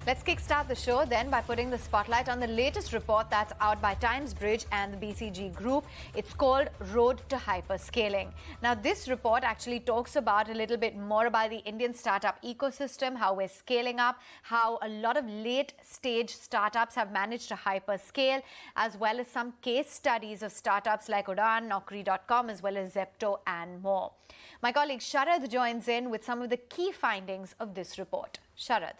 Let's kickstart the show then by putting the spotlight on the latest report that's out by TimesBridge and the BCG Group. It's called Road to Hyperscaling. Now, this report actually talks about a little bit more about the Indian startup ecosystem, how we're scaling up, how a lot of late-stage startups have managed to hyperscale, as well as some case studies of startups like Udaan, Naukri.com, as well as Zepto and more. My colleague Sharad joins in with some of the key findings of this report. Sharad.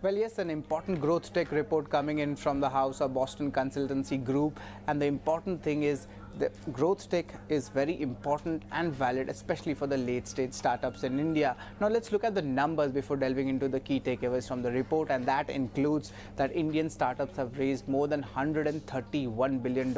Well, yes, an important growth tech report coming in from the house of Boston Consultancy Group. And the important thing is the growth tech is very important and valid, especially for the late stage startups in India. Now, let's look at the numbers before delving into the key takeaways from the report. And that includes that Indian startups have raised more than $131 billion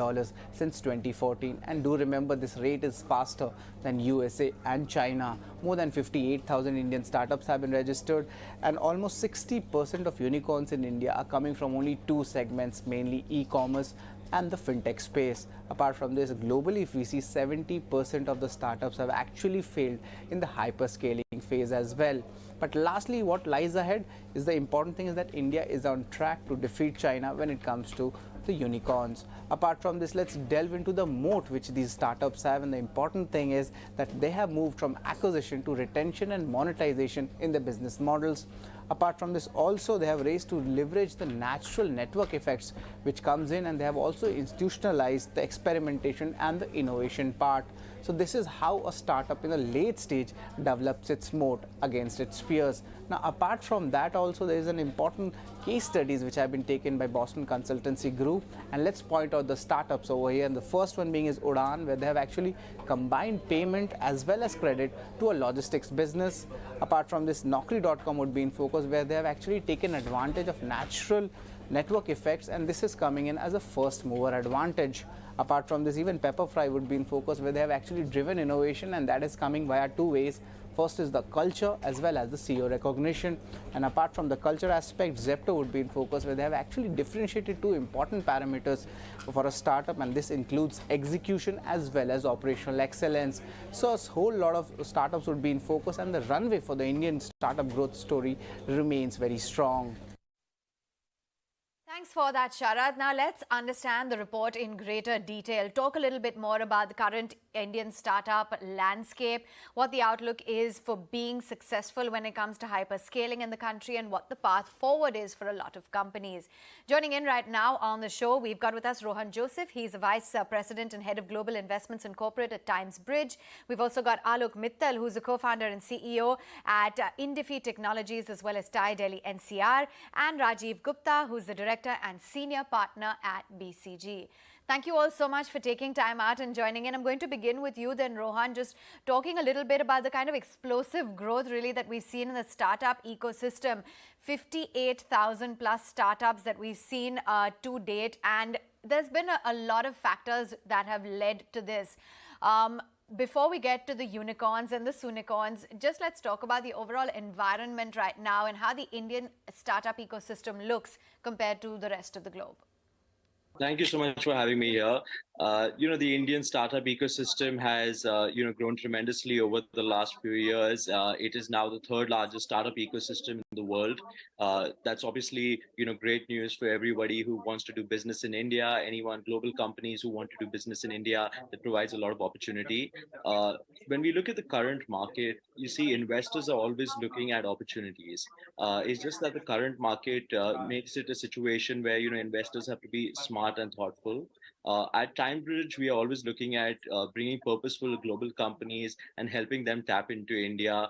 since 2014. And do remember, this rate is faster than USA and China. More than 58,000 Indian startups have been registered, and almost 60% of unicorns in India are coming from only two segments, mainly e-commerce and the fintech space. Apart from this, globally, if we see 70% of the startups have actually failed in the hyperscaling phase as well. But lastly, what lies ahead is the important thing is that India is on track to defeat China when it comes to the unicorns. Apart from this, let's delve into the moat which these startups have, and the important thing is that they have moved from acquisition to retention and monetization in their business models. Apart from this, also they have raised to leverage the natural network effects which comes in, and they have also institutionalized the experimentation and the innovation part. So this is how a startup in the late stage develops its moat against its peers. Now, apart from that, also there is an important case studies which have been taken by Boston Consultancy Group, and let's point out the startups over here. And the first one being is Udaan, where they have actually combined payment as well as credit to a logistics business. Apart from this, Naukri.com would be in focus, where they have actually taken advantage of natural network effects, and this is coming in as a first mover advantage. Apart from this, even Pepperfry would be in focus, where they have actually driven innovation, and that is coming via two ways. First is the culture as well as the CEO recognition. And apart from the culture aspect, Zepto would be in focus, where they have actually differentiated two important parameters for a startup, and this includes execution as well as operational excellence. So a whole lot of startups would be in focus, and the runway for the Indian startup growth story remains very strong. Thanks for that, Sharad. Now let's understand the report in greater detail. Talk a little bit more about the current Indian startup landscape, what the outlook is for being successful when it comes to hyperscaling in the country, and what the path forward is for a lot of companies. Joining in right now on the show, we've got with us Rohan Joseph. He's a Vice President and Head of Global Investments and Corporate at TimesBridge. We've also got Alok Mittal, who's a co-founder and CEO at Indifi Technologies, as well as TiE Delhi NCR, and Rajiv Gupta, who's the Director and Senior Partner at BCG. Thank you all so much for taking time out and joining in. I'm going to begin with you then, Rohan, just talking a little bit about the kind of explosive growth really that we've seen in the startup ecosystem. 58,000 plus startups that we've seen to date, and there's been a lot of factors that have led to this. Before we get to the unicorns and the soonicorns, just let's talk about the overall environment right now and how the Indian startup ecosystem looks compared to the rest of the globe. Thank you so much for having me here. The Indian startup ecosystem has, grown tremendously over the last few years. It is now the third largest startup ecosystem in the world. That's obviously, great news for everybody who wants to do business in India, global companies who want to do business in India. That provides a lot of opportunity. When we look at the current market, you see investors are always looking at opportunities. It's just that the current market makes it a situation where, investors have to be smart and thoughtful. At TimesBridge, we are always looking at bringing purposeful global companies and helping them tap into India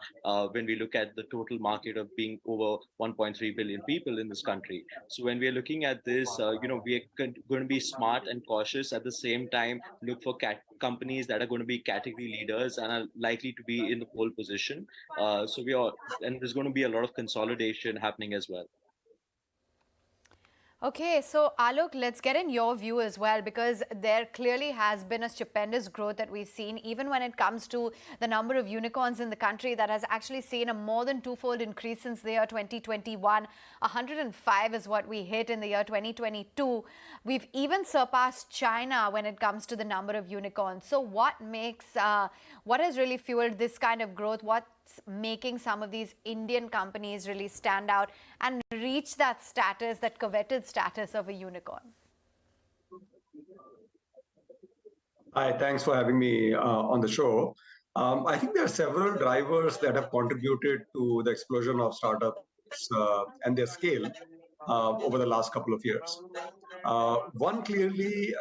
when we look at the total market of being over 1.3 billion people in this country. So when we are looking at this, we are going to be smart and cautious at the same time, look for companies that are going to be category leaders and are likely to be in the pole position. And there's going to be a lot of consolidation happening as well. Okay, so Alok, let's get in your view as well, because there clearly has been a stupendous growth that we've seen, even when it comes to the number of unicorns in the country that has actually seen a more than twofold increase since the year 2021. 105 is what we hit in the year 2022. We've even surpassed China when it comes to the number of unicorns. So what has really fueled this kind of growth? What what's making some of these Indian companies really stand out and reach that status, that coveted status of a unicorn? Hi, thanks for having me on the show. I think there are several drivers that have contributed to the explosion of startups and their scale over the last couple of years. One clearly,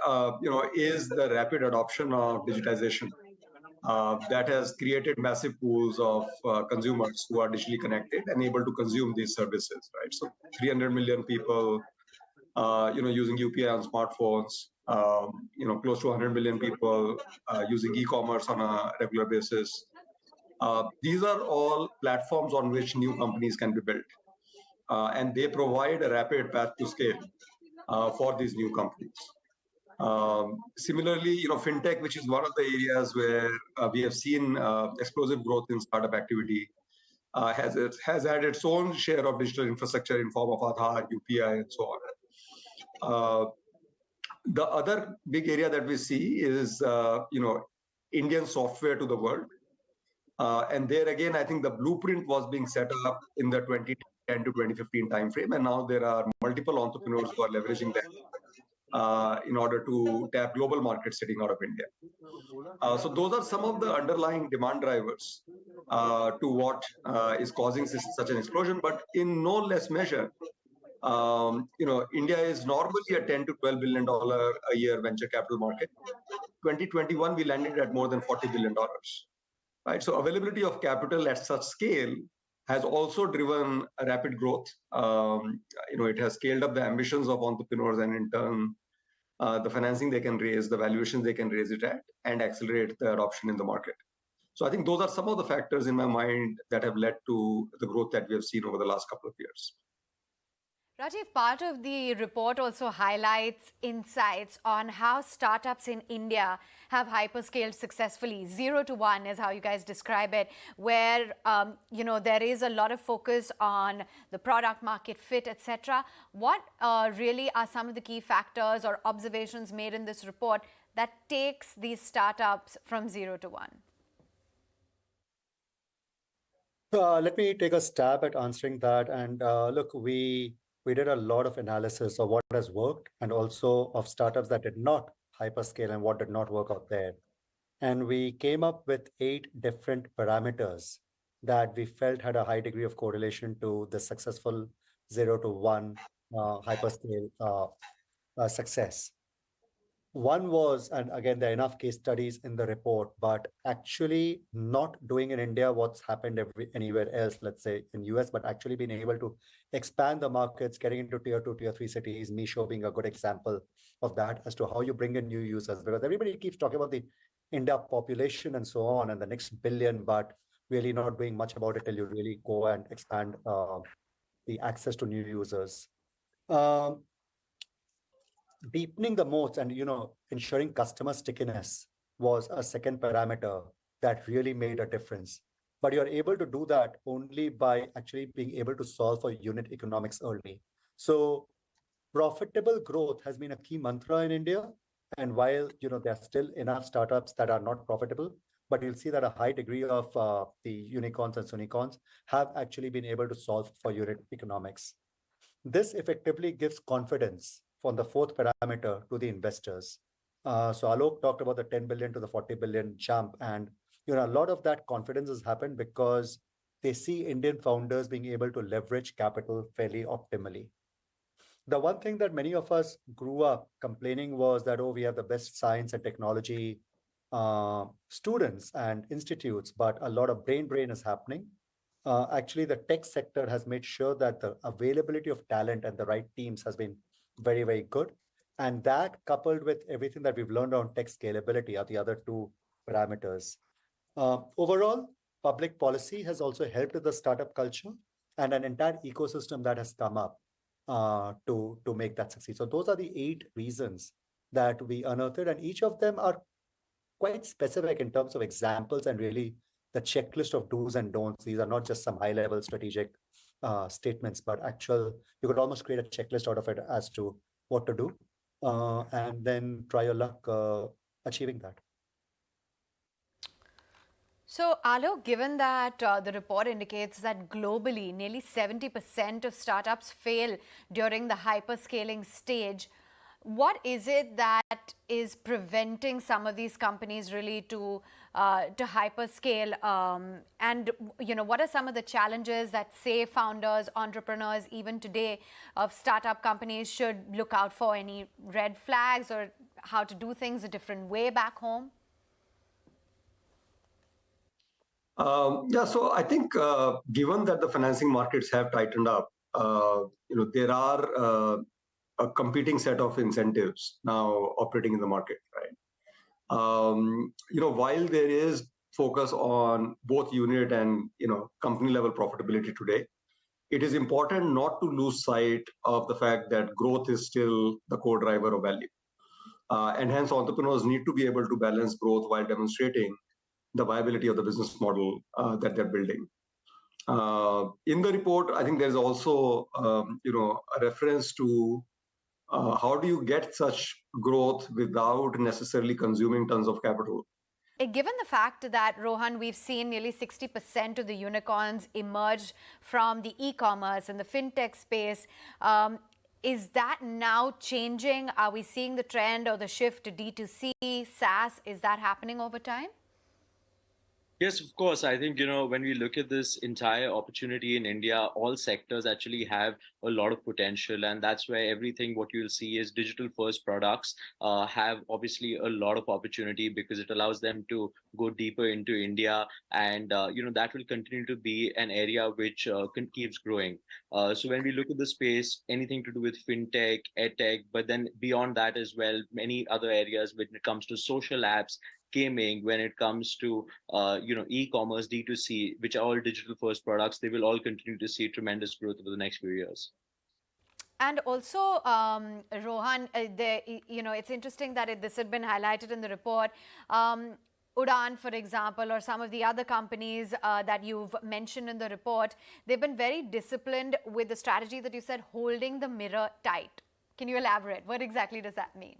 is the rapid adoption of digitization that has created massive pools of consumers who are digitally connected and able to consume these services. Right, so 300 million people using UPI on smartphones, close to 100 million people using e-commerce on a regular basis. These are all platforms on which new companies can be built, and they provide a rapid path to scale for these new companies. Similarly, FinTech, which is one of the areas where we have seen explosive growth in startup activity, has had its own share of digital infrastructure in form of Aadhaar, UPI, and so on. The other big area that we see is, Indian software to the world. And there again, I think the blueprint was being set up in the 2010 to 2015 timeframe, and now there are multiple entrepreneurs who are leveraging that in order to tap global markets sitting out of India. So those are some of the underlying demand drivers to what is causing such an explosion, but in no less measure, India is normally a 10 to 12 billion dollar a year venture capital market. 2021, we landed at more than 40 billion dollars. Right, so availability of capital at such scale has also driven a rapid growth. It has scaled up the ambitions of entrepreneurs, and in turn, the financing they can raise, the valuations they can raise it at, and accelerate the adoption in the market. So I think those are some of the factors in my mind that have led to the growth that we have seen over the last couple of years. Rajiv, part of the report also highlights insights on how startups in India have hyperscaled successfully. 0 to 1 is how you guys describe it, where there is a lot of focus on the product market fit, etc. What really are some of the key factors or observations made in this report that takes these startups from 0 to 1? Let me take a stab at answering that. And look, we did a lot of analysis of what has worked and also of startups that did not hyperscale and what did not work out there. And we came up with 8 different parameters that we felt had a high degree of correlation to the successful 0 to 1 hyperscale success. One was, and again, there are enough case studies in the report, but actually not doing in India what's happened anywhere else, let's say in US, but actually being able to expand the markets, getting into tier 2, tier 3 cities, Meesho being a good example of that as to how you bring in new users. Because everybody keeps talking about the India population and so on and the next billion, but really not doing much about it till you really go and expand the access to new users. Deepening the moats and ensuring customer stickiness was a second parameter that really made a difference. But you're able to do that only by actually being able to solve for unit economics early. So profitable growth has been a key mantra in India. And while there are still enough startups that are not profitable, but you'll see that a high degree of the unicorns and sunicorns have actually been able to solve for unit economics. This effectively gives confidence on the fourth parameter to the investors. So Alok talked about the 10 billion to the 40 billion jump. And a lot of that confidence has happened because they see Indian founders being able to leverage capital fairly optimally. The one thing that many of us grew up complaining was that, we have the best science and technology students and institutes, but a lot of brain drain is happening. Actually, the tech sector has made sure that the availability of talent and the right teams has been very, very good. And that coupled with everything that we've learned on tech scalability are the other 2 parameters. Overall, public policy has also helped with the startup culture and an entire ecosystem that has come up to make that succeed. So those are the 8 reasons that we unearthed, and each of them are quite specific in terms of examples and really the checklist of do's and don'ts. These are not just some high-level strategic statements, but you could almost create a checklist out of it as to what to do, and then try your luck achieving that. So, Alok, given that the report indicates that globally nearly 70% of startups fail during the hyperscaling stage, what is it that is preventing some of these companies really to hyperscale? And what are some of the challenges that, say, founders, entrepreneurs, even today, of startup companies should look out for? Any red flags or how to do things a different way back home? Yeah, so I think given that the financing markets have tightened up, there are a competing set of incentives now operating in the market, right? While there is focus on both unit and company level profitability today, it is important not to lose sight of the fact that growth is still the core driver of value, and hence entrepreneurs need to be able to balance growth while demonstrating the viability of the business model that they're building. In the report, I think there's also a reference to how do you get such growth without necessarily consuming tons of capital. Given the fact that, Rohan, we've seen nearly 60% of the unicorns emerge from the e-commerce and the fintech space, is that now changing? Are we seeing the trend or the shift to D2C, SaaS? Is that happening over time? Yes, of course. I think, when we look at this entire opportunity in India, all sectors actually have a lot of potential. And that's where everything, what you'll see is digital first products have obviously a lot of opportunity because it allows them to go deeper into India. And, that will continue to be an area which keeps growing. So when we look at the space, anything to do with FinTech, EdTech, but then beyond that as well, many other areas when it comes to social apps, gaming, when it comes to e-commerce, D2C, which are all digital first products, they will all continue to see tremendous growth over the next few years. And also, Rohan, it's interesting that this had been highlighted in the report. Udaan, for example, or some of the other companies that you've mentioned in the report, they've been very disciplined with the strategy that you said, holding the mirror tight. Can you elaborate? What exactly does that mean?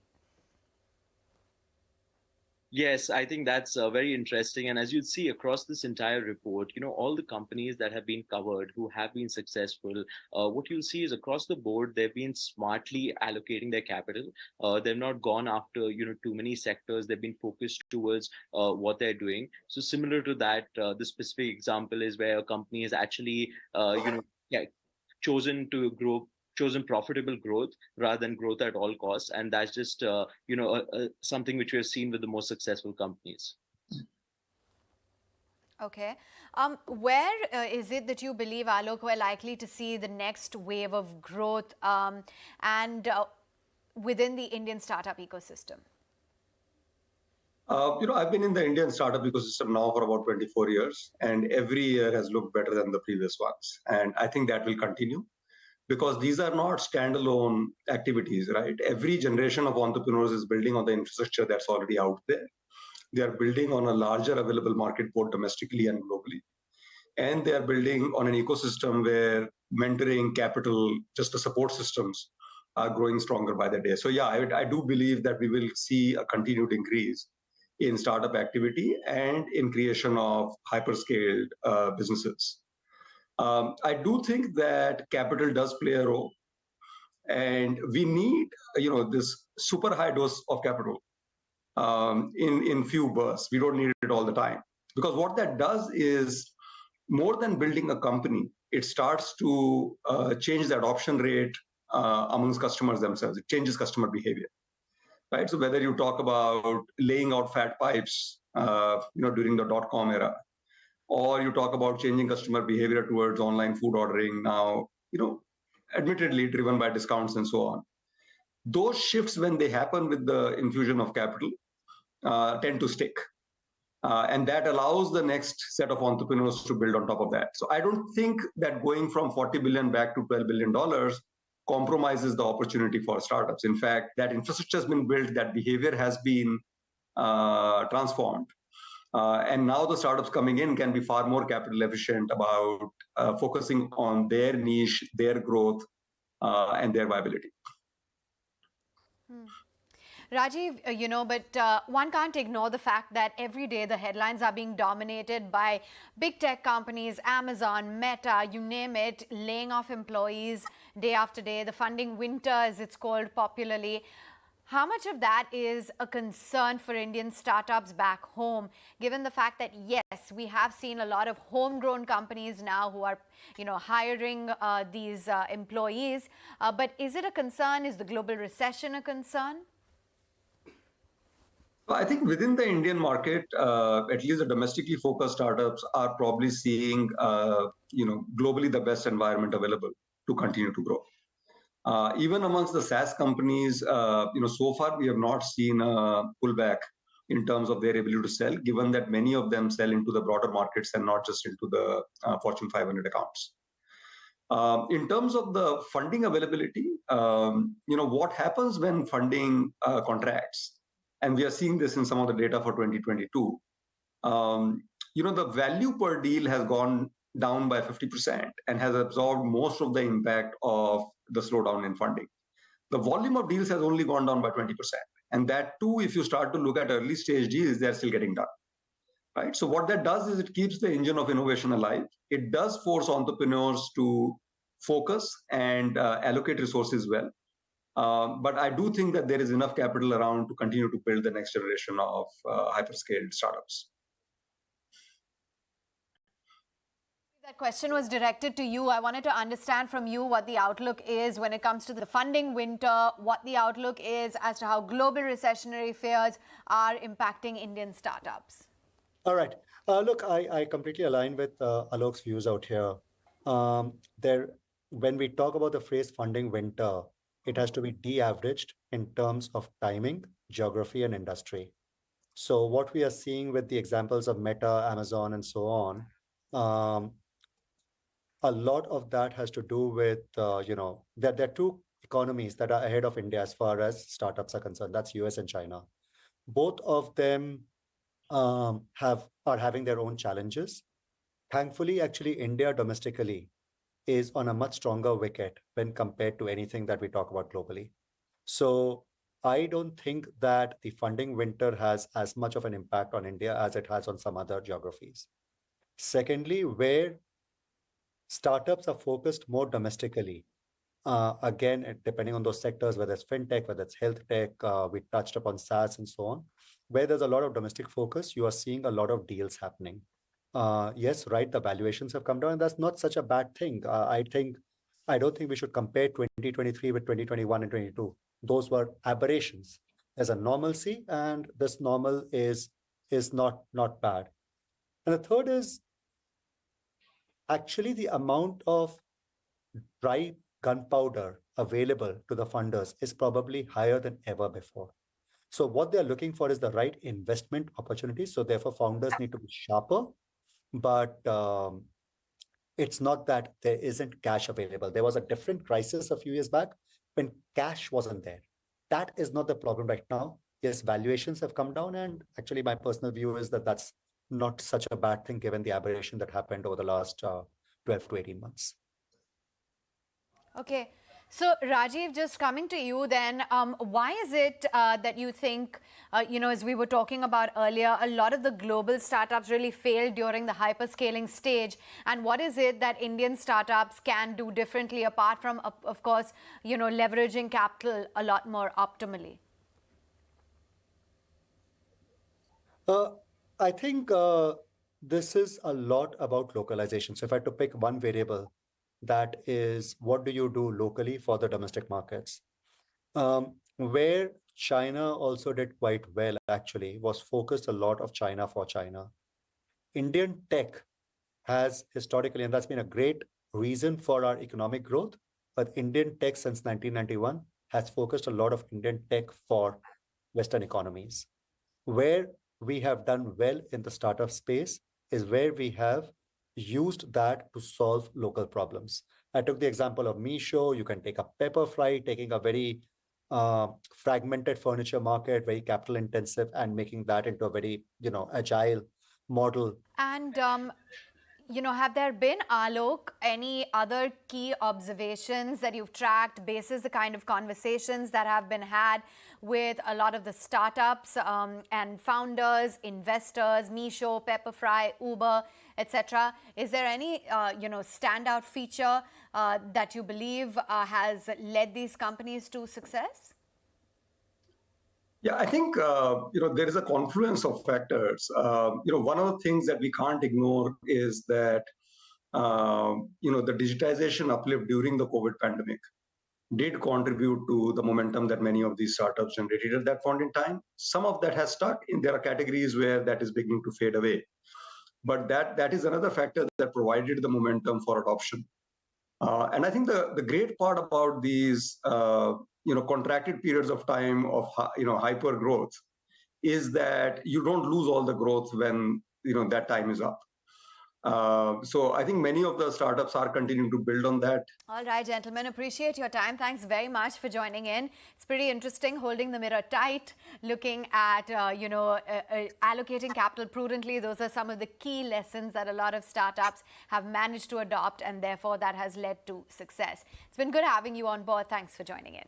Yes, I think that's very interesting. And as you'd see across this entire report, all the companies that have been covered who have been successful, what you'll see is across the board, they've been smartly allocating their capital. They've not gone after, too many sectors. They've been focused towards what they're doing. So similar to that, the specific example is where a company is actually, yeah, chosen profitable growth rather than growth at all costs, and that's just something which we have seen with the most successful companies. Okay. Where is it that you believe, Alok, we're likely to see the next wave of growth and within the Indian startup ecosystem? I've been in the Indian startup ecosystem now for about 24 years, and every year has looked better than the previous ones. And I think that will continue because these are not standalone activities, right? Every generation of entrepreneurs is building on the infrastructure that's already out there. They are building on a larger available market, both domestically and globally. And they are building on an ecosystem where mentoring, capital, just the support systems are growing stronger by the day. So yeah, I do believe that we will see a continued increase in startup activity and in creation of hyperscaled businesses. I do think that capital does play a role, and we need, this super high dose of capital in few bursts. We don't need it all the time, because what that does is more than building a company, it starts to change the adoption rate amongst customers themselves. It changes customer behavior, right? So whether you talk about laying out fat pipes, during the .com era, or you talk about changing customer behavior towards online food ordering now, admittedly driven by discounts and so on. Those shifts, when they happen with the infusion of capital, tend to stick. And that allows the next set of entrepreneurs to build on top of that. So I don't think that going from 40 billion back to $12 billion compromises the opportunity for startups. In fact, that infrastructure has been built, that behavior has been transformed. And now the startups coming in can be far more capital efficient about focusing on their niche, their growth, and their viability. Rajiv, but one can't ignore the fact that every day the headlines are being dominated by big tech companies, Amazon, Meta, you name it, laying off employees day after day, the funding winter, as it's called popularly. How much of that is a concern for Indian startups back home, given the fact that, yes, we have seen a lot of homegrown companies now who are, hiring these employees. But is it a concern? Is the global recession a concern? I think within the Indian market, at least the domestically focused startups are probably seeing, globally the best environment available to continue to grow. Even amongst the SaaS companies, so far we have not seen a pullback in terms of their ability to sell, given that many of them sell into the broader markets and not just into the Fortune 500 accounts. In terms of the funding availability, what happens when funding contracts, and we are seeing this in some of the data for 2022, the value per deal has gone down by 50% and has absorbed most of the impact of the slowdown in funding. The volume of deals has only gone down by 20%. And that too, if you start to look at early stage deals, they're still getting done. Right? So what that does is it keeps the engine of innovation alive. It does force entrepreneurs to focus and allocate resources well. But I do think that there is enough capital around to continue to build the next generation of hyperscale startups. That question was directed to you. I wanted to understand from you what the outlook is when it comes to the funding winter, what the outlook is as to how global recessionary fears are impacting Indian startups. All right. Look, I completely align with Alok's views out here. When we talk about the phrase funding winter, it has to be de-averaged in terms of timing, geography, and industry. So what we are seeing with the examples of Meta, Amazon, and so on, a lot of that has to do with, that there are two economies that are ahead of India as far as startups are concerned. That's US and China. Both of them are having their own challenges. Thankfully, actually, India domestically is on a much stronger wicket when compared to anything that we talk about globally. So I don't think that the funding winter has as much of an impact on India as it has on some other geographies. Secondly, where startups are focused more domestically, again, depending on those sectors, whether it's FinTech, whether it's health tech, we touched upon SaaS and so on, where there's a lot of domestic focus, you are seeing a lot of deals happening. Yes, right, the valuations have come down, and that's not such a bad thing. I don't think we should compare 2023 with 2021 and 22. Those were aberrations. There's a normalcy, and this normal is not bad. And the third is actually the amount of dry gunpowder available to the funders is probably higher than ever before. So what they're looking for is the right investment opportunities. So therefore, founders need to be sharper, but it's not that there isn't cash available. There was a different crisis a few years back when cash wasn't there. That is not the problem right now. Yes, valuations have come down, and actually my personal view is that that's not such a bad thing given the aberration that happened over the last 12 to 18 months. Okay. So, Rajiv, just coming to you then, why is it that you think, as we were talking about earlier, a lot of the global startups really failed during the hyperscaling stage? And what is it that Indian startups can do differently apart from, of course, leveraging capital a lot more optimally? I think this is a lot about localization. So if I had to pick one variable, that is, what do you do locally for the domestic markets? Where China also did quite well, actually, was focused a lot of China for China. Indian tech has historically, and that's been a great reason for our economic growth, but Indian tech since 1991 has focused a lot of Indian tech for Western economies. Where we have done well in the startup space is where we have used that to solve local problems. I took the example of Meesho. You can take a Pepperfry, taking a very fragmented furniture market, very capital intensive, and making that into a very, agile model. And Have there been, Alok, any other key observations that you've tracked basis the kind of conversations that have been had with a lot of the startups and founders, investors, Meesho, Pepperfry, Uber, etc.? Is there any, standout feature that you believe has led these companies to success? Yeah, I think there is a confluence of factors. One of the things that we can't ignore is that the digitization uplift during the COVID pandemic did contribute to the momentum that many of these startups generated at that point in time. Some of that has stuck. There are categories where that is beginning to fade away, but that is another factor that provided the momentum for adoption. And I think the great part about these contracted periods of time of hyper growth is that you don't lose all the growth when that time is up. So I think many of the startups are continuing to build on that. All right, gentlemen, appreciate your time. Thanks very much for joining in. It's pretty interesting holding the mirror tight, looking at, allocating capital prudently. Those are some of the key lessons that a lot of startups have managed to adopt, and therefore that has led to success. It's been good having you on board. Thanks for joining in.